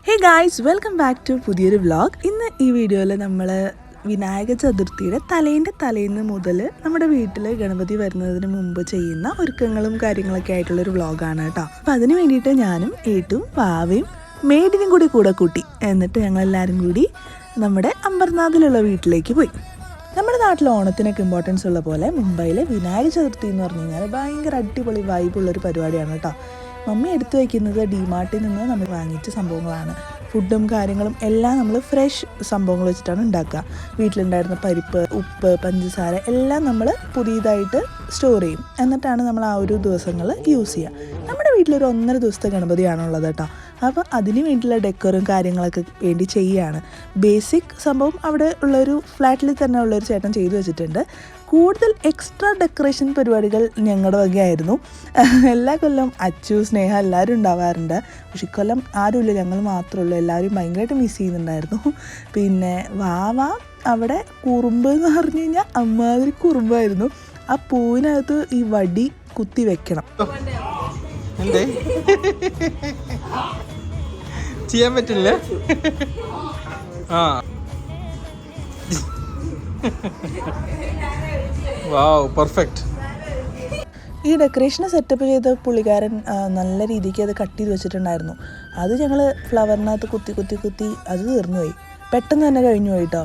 Hey guys, welcome back to പുതിയൊരു vlog. ഇന്ന് ഈ വീഡിയോയിൽ നമ്മൾ വിനായക ചതുർത്ഥിയുടെ തലേന്ന് മുതൽ നമ്മുടെ വീട്ടിൽ ഗണപതി വരുന്നതിന് മുമ്പ് ചെയ്യുന്ന ഒരുക്കങ്ങളും കാര്യങ്ങളൊക്കെ ആയിട്ടുള്ളൊരു വ്ളോഗാണ് കേട്ടോ. അപ്പം അതിന് വേണ്ടിയിട്ട് ഞാനും ഏട്ടും വാവയും മേഡിനും കൂടെ കൂട്ടി. എന്നിട്ട് ഞങ്ങളെല്ലാവരും കൂടി നമ്മുടെ അമ്പർനാഥിലുള്ള വീട്ടിലേക്ക് പോയി. നമ്മുടെ നാട്ടിൽ ഓണത്തിനൊക്കെ ഇമ്പോർട്ടൻസ് ഉള്ള പോലെ മുംബൈയിലെ വിനായക ചതുർത്ഥി എന്ന് പറഞ്ഞു കഴിഞ്ഞാൽ ഭയങ്കര അടിപൊളി വൈബുള്ളൊരു പരിപാടിയാണ് കേട്ടോ. മമ്മി എടുത്തു വയ്ക്കുന്നത് ഡിമാർട്ടിൽ നിന്ന് നമ്മൾ വാങ്ങിച്ച സംഭവങ്ങളാണ്. ഫുഡും കാര്യങ്ങളും എല്ലാം നമ്മൾ ഫ്രഷ് സംഭവങ്ങൾ വെച്ചിട്ടാണ് ഉണ്ടാക്കുക. വീട്ടിലുണ്ടായിരുന്ന പരിപ്പ്, ഉപ്പ്, പഞ്ചസാര എല്ലാം നമ്മൾ പുതിയതായിട്ട് സ്റ്റോർ ചെയ്യും. എന്നിട്ടാണ് നമ്മൾ ആ ഒരു ദിവസങ്ങൾ യൂസ് ചെയ്യുക. നമ്മുടെ വീട്ടിലൊരു 1.5 ദിവസത്തെ ഗണപതിയാണുള്ളത് കേട്ടോ. അപ്പോൾ അതിന് വേണ്ടിയിട്ടുള്ള ഡെക്കറും കാര്യങ്ങളൊക്കെ വേണ്ടി ചെയ്യുകയാണ്. ബേസിക് സംഭവം അവിടെ ഉള്ളൊരു ഫ്ലാറ്റിൽ തന്നെ ഉള്ളൊരു ചേട്ടൻ ചെയ്തു വെച്ചിട്ടുണ്ട്. കൂടുതൽ എക്സ്ട്രാ ഡെക്കറേഷൻ പരിപാടികൾ ഞങ്ങളുടെ വകയായിരുന്നു. എല്ലാ കൊല്ലം അച്ചു, സ്നേഹ എല്ലാവരും ഉണ്ടാവാറുണ്ട്. പക്ഷെ ഇക്കൊല്ലം ആരുമില്ല, ഞങ്ങൾ മാത്രമേ ഉള്ളൂ. എല്ലാവരും ഭയങ്കരമായിട്ട് മിസ് ചെയ്യുന്നുണ്ടായിരുന്നു. പിന്നെ വാവ അവിടെ കുറുമ്പ് എന്ന് പറഞ്ഞു കഴിഞ്ഞാൽ അമ്മാതിരി കുറുമ്പായിരുന്നു. ആ പൂവിനകത്ത് ഈ വടി കുത്തി വെക്കണം. ചെയ്യാൻ പറ്റില്ല. വാവ്, പെർഫെക്റ്റ്. ഈ ഡെക്കറേഷൻ സെറ്റപ്പ് ചെയ്ത പുള്ളിക്കാരൻ നല്ല രീതിക്ക് അത് കട്ട് ചെയ്ത് വെച്ചിട്ടുണ്ടായിരുന്നു. അത് ഞങ്ങൾ ഫ്ലവറിനകത്ത് കുത്തി അത് തീർന്നുപോയി. പെട്ടെന്ന് തന്നെ കഴിഞ്ഞു പോയിട്ടോ.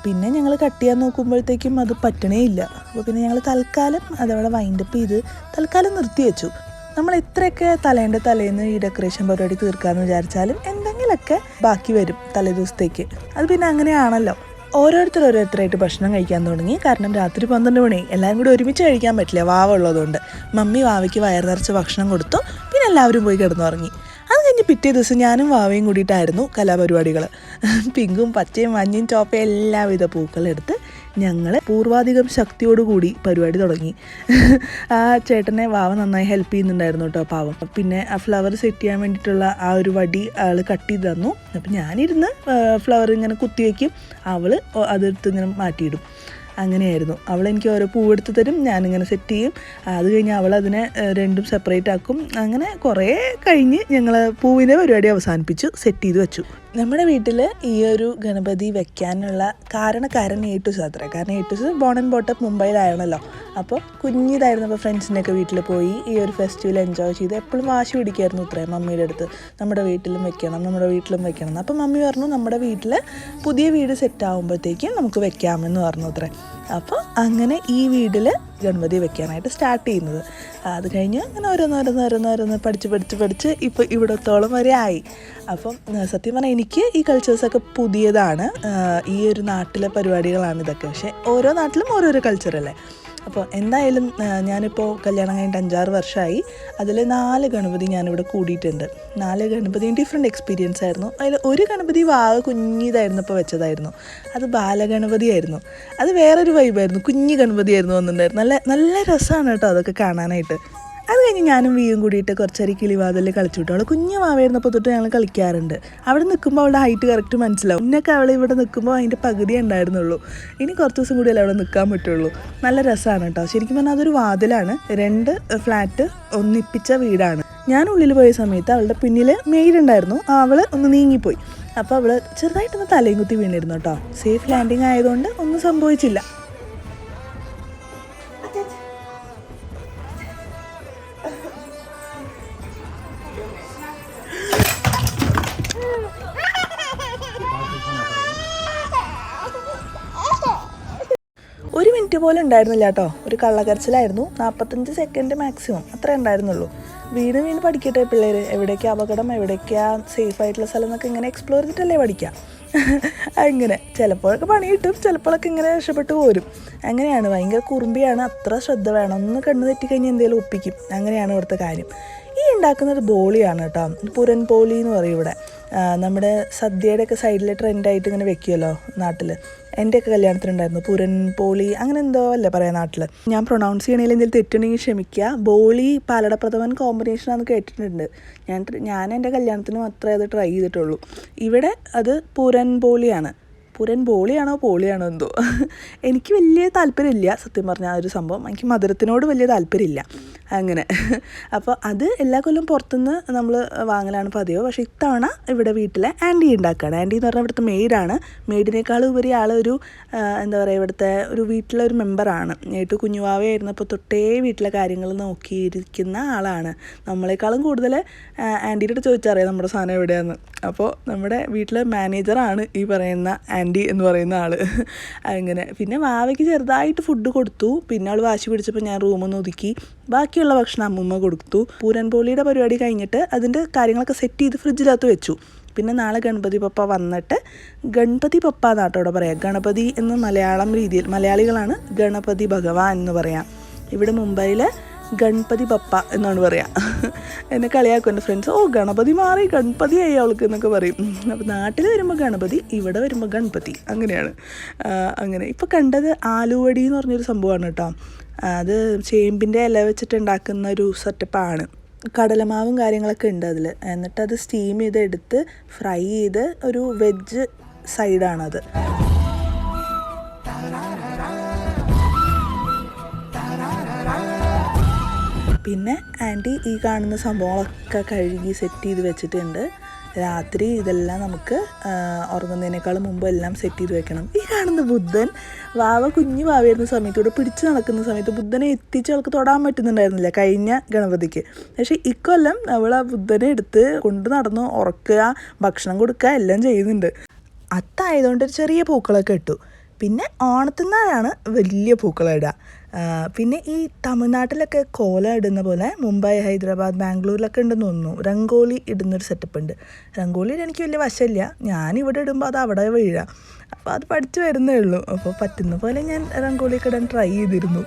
പിന്നെ ഞങ്ങൾ കട്ട് ചെയ്യാൻ നോക്കുമ്പോഴത്തേക്കും അത് പറ്റണേ ഇല്ല. അപ്പോൾ പിന്നെ ഞങ്ങൾ തൽക്കാലം അതവിടെ വൈൻഡപ്പ് ചെയ്ത് തൽക്കാലം നിർത്തി വെച്ചു. നമ്മൾ എത്രയൊക്കെ തലേന്ന് ഈ ഡെക്കറേഷൻ പരിപാടി തീർക്കാമെന്ന് വിചാരിച്ചാലും എന്തെങ്കിലുമൊക്കെ ബാക്കി വരും തലേ ദിവസത്തേക്ക്. അത് പിന്നെ അങ്ങനെയാണല്ലോ. ഓരോരുത്തരായിട്ട് ഭക്ഷണം കഴിക്കാൻ തുടങ്ങി. കാരണം രാത്രി 12 മണി, എല്ലാവരും കൂടി ഒരുമിച്ച് കഴിക്കാൻ പറ്റില്ല, വാവ ഉള്ളതുകൊണ്ട്. മമ്മി വാവയ്ക്ക് വയറ് നിറച്ച് ഭക്ഷണം കൊടുത്തു. പിന്നെ എല്ലാവരും പോയി കിടന്നുറങ്ങി. അത് കഴിഞ്ഞ് പിറ്റേ ദിവസം ഞാനും വാവയും കൂടിയിട്ടായിരുന്നു കലാപരിപാടികൾ. പിങ്കും പച്ചയും മഞ്ഞയും ചോപ്പയും എല്ലാവിധ പൂക്കളെടുത്ത് ഞങ്ങൾ പൂർവാധികം ശക്തിയോടുകൂടി പരിപാടി തുടങ്ങി. ആ ചേട്ടനെ വാവ നന്നായി ഹെൽപ്പ് ചെയ്യുന്നുണ്ടായിരുന്നു കേട്ടോ, പാവം. പിന്നെ ആ ഫ്ലവർ സെറ്റ് ചെയ്യാൻ വേണ്ടിയിട്ടുള്ള ആ ഒരു വടി ആൾ കട്ട് ചെയ്ത് തന്നു. അപ്പം ഞാനിരുന്ന് ഫ്ലവർ ഇങ്ങനെ കുത്തിവെക്കും, അവൾ അതെടുത്ത് ഇങ്ങനെ മാറ്റിയിടും. അങ്ങനെയായിരുന്നു. അവളെനിക്ക് ഓരോ പൂവെടുത്ത് തരും, ഞാനിങ്ങനെ സെറ്റ് ചെയ്യും. അത് കഴിഞ്ഞ് അവളതിനെ രണ്ടും സെപ്പറേറ്റ് ആക്കും. അങ്ങനെ കുറേ കഴിഞ്ഞ് ഞങ്ങൾ പൂവിൻ്റെ പരിപാടി അവസാനിപ്പിച്ചു, സെറ്റ് ചെയ്ത് വെച്ചു. നമ്മുടെ വീട്ടിൽ ഈ ഒരു ഗണപതി വെക്കാനുള്ള കാരണക്കാരൻ ഏട്ടുസ് അത്ര. കാരണം ഏട്ടുസ് ബോൺ ആൻഡ് ബോട്ടപ്പ് മുംബൈയിലായിരുന്നല്ലോ. അപ്പോൾ കുഞ്ഞിതായിരുന്നപ്പോൾ ഫ്രണ്ട്സിൻ്റെയൊക്കെ വീട്ടിൽ പോയി ഈ ഒരു ഫെസ്റ്റിവൽ എൻജോയ് ചെയ്ത് എപ്പോഴും വാശി പിടിക്കായിരുന്നു ഇത്രയും മമ്മിയുടെ അടുത്ത്, നമ്മുടെ വീട്ടിലും വെക്കണം. അപ്പോൾ മമ്മി പറഞ്ഞു നമ്മുടെ വീട്ടിൽ പുതിയ വീട് സെറ്റ് ആകുമ്പോഴത്തേക്കും നമുക്ക് വെക്കാമെന്ന് പറഞ്ഞു അത്രേ. അപ്പോൾ അങ്ങനെ ഈ വീട്ടിൽ ഗണപതി വെക്കാനായിട്ട് സ്റ്റാർട്ട് ചെയ്യുന്നത്. അത് കഴിഞ്ഞ് അങ്ങനെ ഓരോന്ന് പഠിച്ച് ഇപ്പോൾ ഇവിടത്തോളം വരെ ആയി. അപ്പം സത്യം പറഞ്ഞാൽ എനിക്ക് ഈ കൾച്ചേഴ്സൊക്കെ പുതിയതാണ്. ഈ ഒരു നാട്ടിലെ പരിപാടികളാണ് ഇതൊക്കെ. പക്ഷേ ഓരോ നാട്ടിലും ഓരോരോ കൾച്ചറല്ലേ. അപ്പോൾ എന്തായാലും ഞാനിപ്പോൾ കല്യാണം കഴിഞ്ഞിട്ട് 5-6 വർഷമായി. അതിൽ 4 ഗണപതി ഞാനിവിടെ കൂടിയിട്ടുണ്ട്. 4 ഗണപതിയും ഡിഫറെൻറ്റ് എക്സ്പീരിയൻസ് ആയിരുന്നു. അതിൽ ഒരു ഗണപതി വാവ കുഞ്ഞിതായിരുന്നപ്പോൾ വെച്ചതായിരുന്നു. അത് ബാലഗണപതിയായിരുന്നു. അത് വേറൊരു വൈബായിരുന്നു. കുഞ്ഞി ഗണപതിയായിരുന്നു വന്നിട്ടുണ്ടായിരുന്നു. നല്ല രസമാണ് കേട്ടോ അതൊക്കെ കാണാനായിട്ട്. അത് കഴിഞ്ഞ് ഞാനും വീയും കൂടിയിട്ട് കുറച്ചേരി കിളിവാതിൽ കളിച്ചു വിട്ടു. അവൾ കുഞ്ഞു മാവായിരുന്നപ്പോൾ തൊട്ട് ഞങ്ങൾ കളിക്കാറുണ്ട്. അവിടെ നിൽക്കുമ്പോൾ അവളുടെ ഹൈറ്റ് കറക്റ്റ് മനസ്സിലാവും. ഇന്നൊക്കെ അവൾ ഇവിടെ നിൽക്കുമ്പോൾ അതിൻ്റെ പകുതി ഉണ്ടായിരുന്നുള്ളൂ. ഇനി കുറച്ച് ദിവസം കൂടിയല്ലേ അവിടെ നിൽക്കാൻ പറ്റുള്ളൂ. നല്ല രസമാണ് കേട്ടോ. ശരിക്കും പറഞ്ഞാൽ അതൊരു വാതിലാണ്. 2 ഫ്ലാറ്റ് ഒന്നിപ്പിച്ച വീടാണ്. ഞാൻ ഉള്ളിൽ പോയ സമയത്ത് അവളുടെ പിന്നിൽ മെയ്ഡുണ്ടായിരുന്നു. അവൾ ഒന്ന് നീങ്ങിപ്പോയി. അപ്പോൾ അവൾ ചെറുതായിട്ടൊന്ന് തലയും കുത്തി വീണിരുന്നു കേട്ടോ. സേഫ് ലാൻഡിങ് ആയതുകൊണ്ട് ഒന്നും സംഭവിച്ചില്ല. ഒരു മിനിറ്റ് പോലും ഉണ്ടായിരുന്നില്ല കേട്ടോ. ഒരു കള്ളക്കരച്ചിലായിരുന്നു. 45 സെക്കൻഡ് മാക്സിമം, അത്രേ ഉണ്ടായിരുന്നുള്ളൂ. വീണ് പഠിക്കട്ടെ പിള്ളേർ. എവിടേക്കാണ് അപകടം, എവിടേക്കാണ് സേഫ് ആയിട്ടുള്ള സ്ഥലം എന്നൊക്കെ ഇങ്ങനെ എക്സ്പ്ലോർ ചെയ്തിട്ടല്ലേ പഠിക്കാം. അങ്ങനെ ചിലപ്പോഴൊക്കെ പണി കിട്ടും, ചിലപ്പോഴൊക്കെ ഇങ്ങനെ രക്ഷപ്പെട്ട് പോരും. അങ്ങനെയാണ്. ഭയങ്കര കുറുമ്പിയാണ്. അത്ര ശ്രദ്ധ വേണം. ഒന്ന് കണ്ണ് തെറ്റിക്കഴിഞ്ഞാൽ എന്തെങ്കിലും ഒപ്പിക്കും. അങ്ങനെയാണ് ഇവിടുത്തെ കാര്യം. ഈ ഉണ്ടാക്കുന്നത് ബോളിയാണ് കേട്ടോ. പുരൻ പോളി എന്ന് പറയും ഇവിടെ. നമ്മുടെ സദ്യയുടെയൊക്കെ സൈഡിൽ ട്രെൻഡായിട്ട് ഇങ്ങനെ വെക്കുമല്ലോ നാട്ടിൽ. എൻ്റെയൊക്കെ കല്യാണത്തിനുണ്ടായിരുന്നു പുരൻ പോളി, അങ്ങനെ എന്തോ അല്ലേ പറയാം നാട്ടിൽ. ഞാൻ പ്രൊണൗൺസ് ചെയ്യണമെങ്കിൽ എന്തെങ്കിലും തെറ്റുണ്ടെങ്കിൽ ക്ഷമിക്കുക. ബോളി പാലടപ്രഥമൻ കോമ്പിനേഷനാണെന്ന് കേട്ടിട്ടുണ്ട്. ഞാൻ എൻ്റെ കല്യാണത്തിന് മാത്രമേ അത് ട്രൈ ചെയ്തിട്ടുള്ളൂ. ഇവിടെ അത് പുരൻ പോളിയാണ്. പുരൻ പോളിയാണോ എന്തോ. എനിക്ക് വലിയ താല്പര്യമില്ല സത്യം പറഞ്ഞാൽ ആ ഒരു സംഭവം. എനിക്ക് മധുരത്തിനോട് വലിയ താല്പര്യമില്ല അങ്ങനെ. അപ്പോൾ അത് എല്ലാ കൊല്ലം പുറത്തുനിന്ന് നമ്മൾ വാങ്ങലാണ് പതിവ്. പക്ഷേ ഇത്തവണ ഇവിടെ വീട്ടിലെ ആൻറ്റി ഉണ്ടാക്കുകയാണ്. ആൻറ്റി എന്ന് പറഞ്ഞാൽ ഇവിടുത്തെ മെയ്ഡാണ്. മെയ്ഡിനേക്കാളും ഉപരി ആളൊരു എന്താ പറയുക, ഇവിടുത്തെ ഒരു വീട്ടിലെ ഒരു മെമ്പറാണ്. ഏറ്റവും കുഞ്ഞുവാവയായിരുന്നപ്പോൾ തൊട്ടേ വീട്ടിലെ കാര്യങ്ങൾ നോക്കിയിരിക്കുന്ന ആളാണ്. നമ്മളെക്കാളും കൂടുതൽ ആൻറ്റിയുടെ അടുത്ത് ചോദിച്ചറിയാം നമ്മുടെ സാധനം എവിടെയാണെന്ന്. അപ്പോൾ നമ്മുടെ വീട്ടിലെ മാനേജറാണ് ഈ പറയുന്ന ആൻറ്റി എന്ന് പറയുന്ന ആൾ. അങ്ങനെ പിന്നെ വാവയ്ക്ക് ചെറുതായിട്ട് ഫുഡ് കൊടുത്തു. പിന്നെ അവൾ വാശി പിടിച്ചപ്പോൾ ഞാൻ റൂമൊന്ന് ഒതുക്കി ബാക്കിയുള്ള ഭക്ഷണം അമ്മൂമ്മ കൊടുത്തു. പൂരൻപോളിയുടെ പരിപാടി കഴിഞ്ഞിട്ട് അതിൻ്റെ കാര്യങ്ങളൊക്കെ സെറ്റ് ചെയ്ത് ഫ്രിഡ്ജിനകത്ത് വെച്ചു. പിന്നെ നാളെ ഗണപതി പപ്പ വന്നിട്ട്, ഗണപതി പപ്പ എന്നാട്ടോ ഇവിടെ പറയാം. ഗണപതി എന്ന് മലയാളം രീതിയിൽ, മലയാളികളാണ് ഗണപതി ഭഗവാൻ എന്ന് പറയാം. ഇവിടെ മുംബൈയിൽ ഗണപതി പപ്പ എന്നാണ് പറയുക. എന്നെ കളിയാക്കും എൻ്റെ ഫ്രണ്ട്സ്. ഗണപതി മാറി ഗണപതിയായി അവൾക്ക് എന്നൊക്കെ പറയും. അപ്പോൾ നാട്ടിൽ വരുമ്പോൾ ഗണപതി, ഇവിടെ വരുമ്പോൾ ഗണപതി, അങ്ങനെയാണ്. അങ്ങനെ ഇപ്പോൾ കണ്ടത് ആലുവടി എന്ന് പറഞ്ഞൊരു സംഭവമാണ് കേട്ടോ. അത് ചേമ്പിൻ്റെ ഇല വെച്ചിട്ട് ഉണ്ടാക്കുന്ന ഒരു സെറ്റപ്പാണ്. കടലമാവും കാര്യങ്ങളൊക്കെ ഉണ്ട് അതിൽ. എന്നിട്ടത് സ്റ്റീം ചെയ്തെടുത്ത് ഫ്രൈ ചെയ്ത് ഒരു വെജ് സൈഡാണത്. പിന്നെ ആൻറ്റി ഈ കാണുന്ന സംഭവങ്ങളൊക്കെ കഴുകി സെറ്റ് ചെയ്ത് വെച്ചിട്ടുണ്ട്. രാത്രി ഇതെല്ലാം നമുക്ക് ഉറങ്ങുന്നതിനേക്കാളും മുമ്പ് എല്ലാം സെറ്റ് ചെയ്ത് വെക്കണം. ഈ കാണുന്ന ബുദ്ധൻ വാവ കുഞ്ഞു വാവയായിരുന്ന സമയത്ത് ഇവിടെ പിടിച്ച് നടക്കുന്ന സമയത്ത് ബുദ്ധനെ എത്തിച്ച് അവൾക്ക് തൊടാൻ പറ്റുന്നുണ്ടായിരുന്നില്ല കഴിഞ്ഞ ഗണപതിക്ക്. പക്ഷേ ഇക്കൊല്ലം അവൾ ആ ബുദ്ധനെ എടുത്ത് കൊണ്ട് നടന്ന് ഉറക്കുക, ഭക്ഷണം കൊടുക്കുക എല്ലാം ചെയ്യുന്നുണ്ട്. അത്തായതുകൊണ്ട് ഒരു ചെറിയ പൂക്കളൊക്കെ ഇട്ടു. പിന്നെ ഓണത്തിനാണ് വലിയ പൂക്കളം ഇടുക. പിന്നെ ഈ തമിഴ്നാട്ടിലൊക്കെ കോല ഇടുന്ന പോലെ മുംബൈ, ഹൈദരാബാദ്, ബാംഗ്ലൂരിലൊക്കെ ഉണ്ടെന്ന് തോന്നുന്നു രംഗോലി ഇടുന്നൊരു സെറ്റപ്പ് ഉണ്ട്. രംഗോലിയിൽ എനിക്ക് വലിയ വശമില്ല. ഞാനിവിടെ ഇടുമ്പോൾ അത് അവിടെ വീഴാം. അപ്പോൾ അത് പഠിച്ചു വരുന്നേ ഉള്ളൂ. അപ്പോൾ പറ്റുന്ന പോലെ ഞാൻ രംഗോലിയൊക്കെ ഇടാൻ ട്രൈ ചെയ്തിരുന്നു.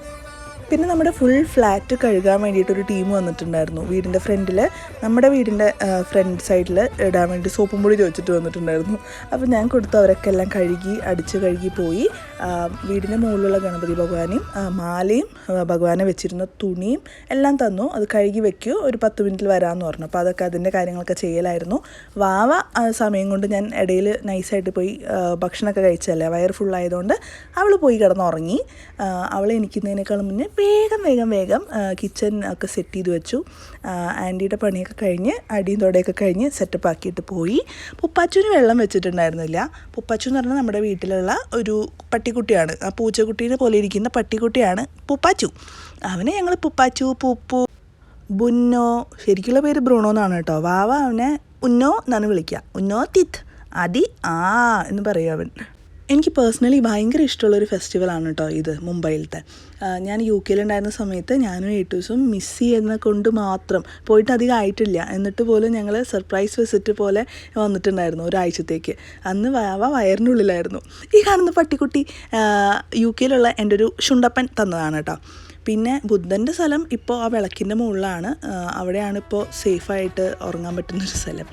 പിന്നെ നമ്മുടെ ഫുൾ ഫ്ലാറ്റ് കഴുകാൻ വേണ്ടിയിട്ടൊരു ടീം വന്നിട്ടുണ്ടായിരുന്നു. വീടിൻ്റെ ഫ്രണ്ടിൽ, നമ്മുടെ വീടിൻ്റെ ഫ്രണ്ട് സൈഡിൽ ഇടാൻ വേണ്ടി സോപ്പും പൊടി ചോദിച്ചിട്ട് വന്നിട്ടുണ്ടായിരുന്നു. അപ്പോൾ ഞാൻ കൊടുത്തു. അവരൊക്കെ എല്ലാം അടിച്ച് കഴുകി പോയി. വീടിൻ്റെ മുകളിലുള്ള ഗണപതി ഭഗവാനെയും മാലയും ഭഗവാനെ വെച്ചിരുന്ന തുണിയും എല്ലാം തന്നു. അത് കഴുകി വെക്കൂ, ഒരു 10 മിനിറ്റിൽ വരാമെന്ന് പറഞ്ഞു. അപ്പോൾ അതൊക്കെ അതിൻ്റെ കാര്യങ്ങളൊക്കെ ചെയ്യലായിരുന്നു. വാവ സമയം കൊണ്ട് ഞാൻ ഇടയിൽ നൈസായിട്ട് പോയി ഭക്ഷണമൊക്കെ കഴിച്ചല്ലേ, വയർ ഫുള്ളായതുകൊണ്ട് അവൾ പോയി കിടന്നുറങ്ങി. അവൾ എണീക്കുന്നതിനേക്കാളും മുന്നേ വേഗം കിച്ചൺ ഒക്കെ സെറ്റ് ചെയ്ത് വെച്ചു. ആൻറ്റിയുടെ പണിയൊക്കെ കഴിഞ്ഞ് അടിയും തൊടയൊക്കെ കഴിഞ്ഞ് സെറ്റപ്പ് ആക്കിയിട്ട് പോയി. പുപ്പാച്ചുവിന് വെള്ളം വെച്ചിട്ടുണ്ടായിരുന്നില്ല. പുപ്പാച്ചു എന്ന് പറഞ്ഞാൽ നമ്മുടെ വീട്ടിലുള്ള ഒരു പട്ടിക്കുട്ടിയാണ്. ആ പൂച്ചക്കുട്ടീനെ പോലെ ഇരിക്കുന്ന പട്ടിക്കുട്ടിയാണ് പുപ്പാച്ചു. അവനെ ഞങ്ങൾ പുപ്പാച്ചു, പൂപ്പു, ബുന്നോ, ശരിക്കുള്ള പേര് ബ്രൂണോ എന്നാണ് കേട്ടോ. വാവ അവനെ ഉന്നോ എന്നാണ് വിളിക്കുക. ഉന്നോ തിത്ത് അതി എന്ന് പറയും അവൻ. എനിക്ക് പേഴ്സണലി ഭയങ്കര ഇഷ്ടമുള്ളൊരു ഫെസ്റ്റിവലാണ് കേട്ടോ ഇത്, മുംബൈയിലത്തെ. ഞാൻ യു കെയിലുണ്ടായിരുന്ന സമയത്ത് ഞാനും ഏറ്റവും മിസ് ചെയ്യുന്ന കൊണ്ട് മാത്രം പോയിട്ട് അധികം ആയിട്ടില്ല. എന്നിട്ട് പോലും ഞങ്ങൾ സർപ്രൈസ് വിസിറ്റ് പോലെ വന്നിട്ടുണ്ടായിരുന്നു ഒരാഴ്ചത്തേക്ക്. അന്ന് വാവ വയറിനുള്ളിലായിരുന്നു. ഈ കാണുന്ന പട്ടിക്കുട്ടി യു കെയിലുള്ള എൻ്റെ ഒരു ശുണ്ടപ്പൻ തന്നതാണ് കേട്ടോ. പിന്നെ ബുദ്ധൻ്റെ സ്ഥലം ഇപ്പോൾ ആ വിളക്കിൻ്റെ മുകളിലാണ്. അവിടെയാണ് ഇപ്പോൾ സേഫായിട്ട് ഉറങ്ങാൻ പറ്റുന്നൊരു സ്ഥലം.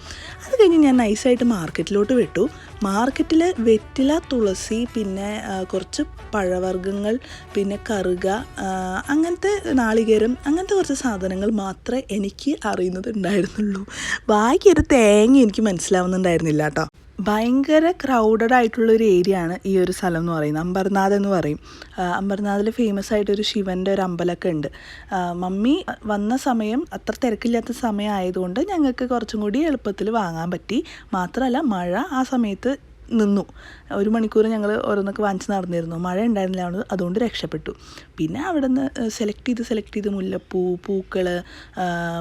അത് കഴിഞ്ഞ് ഞാൻ നൈസായിട്ട് മാർക്കറ്റിലോട്ട് വിട്ടു. മാർക്കറ്റിൽ വെറ്റില, തുളസി, പിന്നെ കുറച്ച് പഴവർഗ്ഗങ്ങൾ, പിന്നെ കറുക, അങ്ങനത്തെ നാളികേരം, അങ്ങനത്തെ കുറച്ച് സാധനങ്ങൾ മാത്രമേ എനിക്ക് അറിയുന്നുണ്ടായിരുന്നുള്ളൂ. ബാക്കിയൊരു തേങ്ങ എനിക്ക് മനസ്സിലാവുന്നുണ്ടായിരുന്നില്ല കേട്ടോ. ഭയങ്കര ക്രൗഡഡ് ആയിട്ടുള്ളൊരു ഏരിയ ആണ് ഈ ഒരു സ്ഥലം എന്ന് പറയുന്നത്. അംബർനാഥ് എന്ന് പറയും. അംബർനാഥിൽ ഫേമസ് ആയിട്ടൊരു ശിവൻ്റെ ഒരു അമ്പലമൊക്കെ ഉണ്ട്. മമ്മി വന്ന സമയം അത്ര തിരക്കില്ലാത്ത സമയം ആയതുകൊണ്ട് ഞങ്ങൾക്ക് കുറച്ചും കൂടി എളുപ്പത്തിൽ വാങ്ങാൻ പറ്റി. മാത്രമല്ല മഴ ആ സമയത്ത് നിന്നു. 1 മണിക്കൂർ ഞങ്ങൾ ഓരോന്നൊക്കെ വാങ്ങിച്ച് നടന്നിരുന്നു. മഴ ഉണ്ടായിരുന്നില്ല, അതുകൊണ്ട് രക്ഷപ്പെട്ടു. പിന്നെ അവിടെ നിന്ന് സെലക്ട് ചെയ്ത് മുല്ലപ്പൂ, പൂക്കൾ,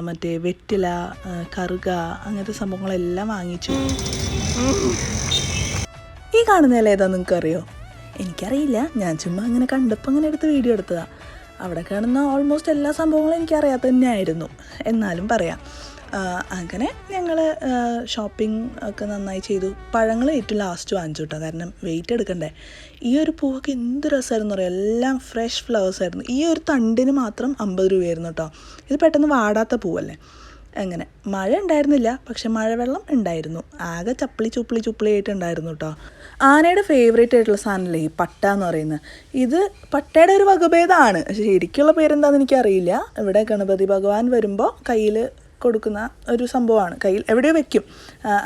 മറ്റേ വെറ്റില, കറുക, അങ്ങനത്തെ സംഭവങ്ങളെല്ലാം വാങ്ങിച്ചു. ഈ കാണുന്നതല്ല ഏതാണെന്ന് നിങ്ങൾക്കറിയോ? എനിക്കറിയില്ല. ഞാൻ ചുമ്മാ അങ്ങനെ കണ്ടപ്പോൾ അങ്ങനെ എടുത്ത് വീഡിയോ എടുത്തതാണ്. അവിടെ കാണുന്ന ഓൾമോസ്റ്റ് എല്ലാ സംഭവങ്ങളും എനിക്കറിയാത്ത തന്നെയായിരുന്നു, എന്നാലും പറയാം. അങ്ങനെ ഞങ്ങൾ ഷോപ്പിംഗ് ഒക്കെ നന്നായി ചെയ്തു. പഴങ്ങൾ ഏറ്റവും ലാസ്റ്റ് വാങ്ങിച്ചു കേട്ടോ, കാരണം വെയിറ്റ് എടുക്കണ്ടേ. ഈ ഒരു പൂവൊക്കെ എന്ത് രസമായിരുന്നു അറിയാം. എല്ലാം ഫ്രഷ് ഫ്ലവേഴ്സ് ആയിരുന്നു. ഈ ഒരു തണ്ടിന് മാത്രം 50 രൂപയായിരുന്നു കേട്ടോ. ഇത് പെട്ടെന്ന് വാടാത്ത പൂവല്ലേ. അങ്ങനെ മഴ ഉണ്ടായിരുന്നില്ല, പക്ഷെ മഴവെള്ളം ഉണ്ടായിരുന്നു. ആകെ ചുപ്പിളി ആയിട്ടുണ്ടായിരുന്നു കേട്ടോ. ആനയുടെ ഫേവറേറ്റ് ആയിട്ടുള്ള സാധനമല്ലേ ഈ പട്ട എന്ന് പറയുന്നത്. ഇത് പട്ടയുടെ ഒരു വകഭേദമാണ്. ശരിക്കുള്ള പേരെന്താണെന്ന് എനിക്കറിയില്ല. ഇവിടെ ഗണപതി ഭഗവാൻ വരുമ്പോൾ കയ്യിൽ കൊടുക്കുന്ന ഒരു സംഭവമാണ്, കയ്യിൽ എവിടെയോ വെക്കും,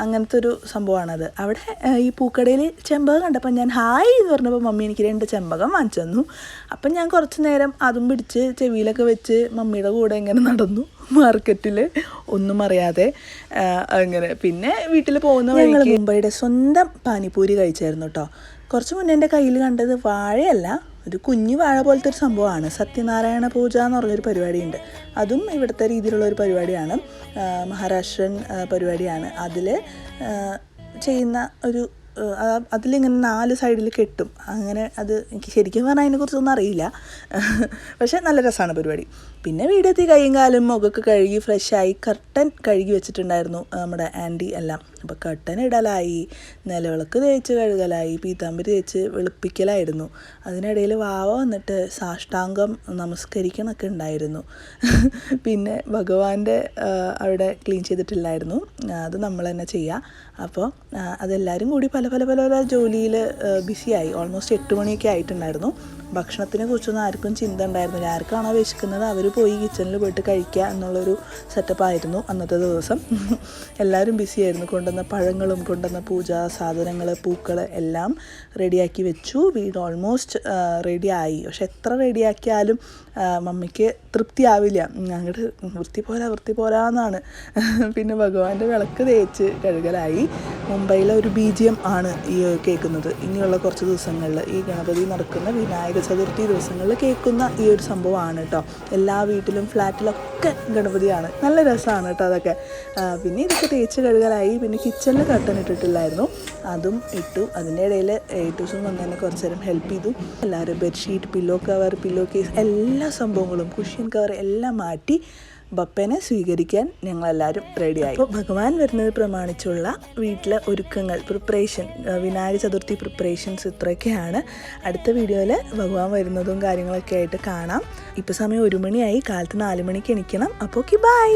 അങ്ങനത്തെ ഒരു സംഭവമാണത്. അവിടെ ഈ പൂക്കടയിൽ ചെമ്പകം കണ്ടപ്പോൾ ഞാൻ ഹായ് എന്ന് പറഞ്ഞപ്പോൾ മമ്മി എനിക്ക് 2 ചെമ്പകം വാങ്ങിച്ചു തന്നു. അപ്പം ഞാൻ കുറച്ച് നേരം അതും പിടിച്ച് ചെവിയിലൊക്കെ വെച്ച് മമ്മിയുടെ കൂടെ ഇങ്ങനെ നടന്നു മാർക്കറ്റിൽ, ഒന്നും അറിയാതെ അങ്ങനെ. പിന്നെ വീട്ടിൽ പോകുന്ന ഞങ്ങൾ മുംബൈയുടെ സ്വന്തം പാനിപ്പൂരി കഴിച്ചായിരുന്നു കേട്ടോ. കുറച്ച് മുന്നേ എൻ്റെ കയ്യിൽ കണ്ടത് വാഴയല്ല, ഒരു കുഞ്ഞു വാഴ പോലത്തെ ഒരു സംഭവമാണ്. സത്യനാരായണ പൂജ എന്ന് പറഞ്ഞൊരു പരിപാടിയുണ്ട്. അതും ഇവിടുത്തെ രീതിയിലുള്ള ഒരു പരിപാടിയാണ്, മഹാരാഷ്ട്രൻ പരിപാടിയാണ്. അതിൽ ചെയ്യുന്ന ഒരു അതിലിങ്ങനെ 4 സൈഡിൽ കെട്ടും, അങ്ങനെ. അത് എനിക്ക് ശരിക്കും പറഞ്ഞാൽ അതിനെക്കുറിച്ചൊന്നും അറിയില്ല, പക്ഷേ നല്ല രസമാണ് പരിപാടി. പിന്നെ വീടെത്തി കൈയും കാലും മുഖമൊക്കെ കഴുകി ഫ്രഷായി, കർട്ടൻ കഴുകി വെച്ചിട്ടുണ്ടായിരുന്നു നമ്മുടെ ആൻറ്റി എല്ലാം. അപ്പോൾ കർട്ടൻ ഇടലായി, നിലവിളക്ക് തേച്ച് കഴുകലായി, പീതാമ്പരി തേച്ച് വെളുപ്പിക്കലായിരുന്നു. അതിനിടയിൽ വാവ വന്നിട്ട് സാഷ്ടാംഗം നമസ്കരിക്കണമൊക്കെ ഉണ്ടായിരുന്നു. പിന്നെ ഭഗവാന്റെ അവിടെ ക്ലീൻ ചെയ്തിട്ടില്ലായിരുന്നു, അത് നമ്മൾ തന്നെ ചെയ്യുക. അപ്പോൾ അതെല്ലാവരും കൂടി പല പല പല പല ജോലിയിൽ ബിസിയായി. ഓൾമോസ്റ്റ് 8 മണിയൊക്കെ ആയിട്ടുണ്ടായിരുന്നു. ഭക്ഷണത്തിനെ കുറിച്ചൊന്നും ആർക്കും ചിന്ത ഉണ്ടായിരുന്നില്ല. ആർക്കാണോ വിശക്കുന്നത് അവർ പോയി കിച്ചണിൽ പോയിട്ട് കഴിക്കുക എന്നുള്ളൊരു സെറ്റപ്പായിരുന്നു അന്നത്തെ ദിവസം. എല്ലാവരും ബിസിയായിരുന്നു. കൊണ്ടുവന്ന പഴങ്ങളും കൊണ്ടുവന്ന പൂജാ സാധനങ്ങൾ, പൂക്കൾ എല്ലാം റെഡിയാക്കി വെച്ചു. വീട് ഓൾമോസ്റ്റ് റെഡിയായി. പക്ഷെ എത്ര റെഡിയാക്കിയാലും മമ്മിക്ക് തൃപ്തിയാവില്ല. അങ്ങോട്ട് വൃത്തി പോരാന്നാണ്. പിന്നെ ഭഗവാന്റെ വിളക്ക് തേച്ച് കഴുകലായി. മുംബൈയിലെ ഒരു BGM ആണ് ഈ കേൾക്കുന്നത്. ഇനിയുള്ള കുറച്ച് ദിവസങ്ങളിൽ ഈ ഗണപതി നടക്കുന്ന വിനായക ചതുർത്ഥി ദിവസങ്ങളിൽ കേൾക്കുന്ന ഈ ഒരു സംഭവമാണ് കേട്ടോ. എല്ലാ വീട്ടിലും ഫ്ലാറ്റിലൊക്കെ ഗണപതിയാണ്. നല്ല രസമാണ് കേട്ടോ അതൊക്കെ. പിന്നെ ഇതൊക്കെ തേച്ച് കഴുകലായി. പിന്നെ കിച്ചണിൽ കർട്ടൻ ഇട്ടിട്ടില്ലായിരുന്നു, അതും ഇട്ടു. അതിൻ്റെ ഇടയിൽ ഏറ്റൂസും വന്ന് തന്നെ കുറച്ച് നേരം ഹെൽപ്പ് ചെയ്തു. എല്ലാവരും bedsheet, pillow cover, pillow case, എല്ലാ സംഭവങ്ങളും, കുഷ്യൻ കവർ എല്ലാം മാറ്റി ബപ്പനെ സ്വീകരിക്കാൻ ഞങ്ങളെല്ലാവരും റെഡിയായി. അപ്പോൾ ഭഗവാൻ വരുന്നത് പ്രമാണിച്ചുള്ള വീട്ടിലെ ഒരുക്കങ്ങൾ, പ്രിപ്പറേഷൻ, വിനായക ചതുർത്ഥി പ്രിപ്പറേഷൻസ് ഇത്രയൊക്കെയാണ്. അടുത്ത വീഡിയോയിൽ ഭഗവാൻ വരുന്നതും കാര്യങ്ങളൊക്കെ ആയിട്ട് കാണാം. ഇപ്പോൾ സമയം 1 മണിയായി, കാലത്ത് 4 മണിക്ക് എണീക്കണം. അപ്പോൾ ബൈ.